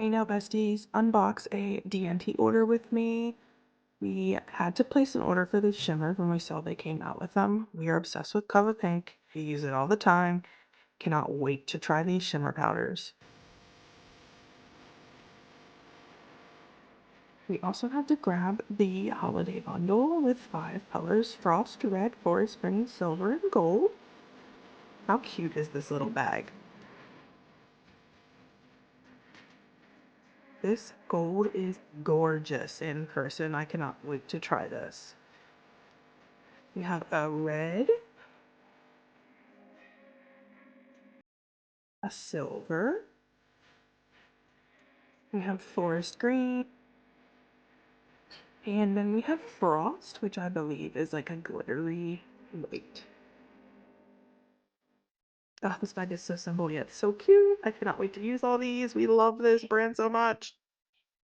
Hey now, besties, unbox a DeEnti order with me. We had to place an order for these shimmers when we saw they came out with them. We are obsessed with Cover Pink. We use it all the time. Cannot wait to try these shimmer powders. We also had to grab the holiday bundle with 5 colors: Frost Red, Forest Green, Silver, and Gold. How cute is this little bag? This gold is gorgeous in person. I cannot wait to try this. We have a red, a silver, we have forest green, and then we have frost, which I believe is like a glittery white. Oh, this bag is so simple yet so cute. I cannot wait to use all these. We love this brand so much.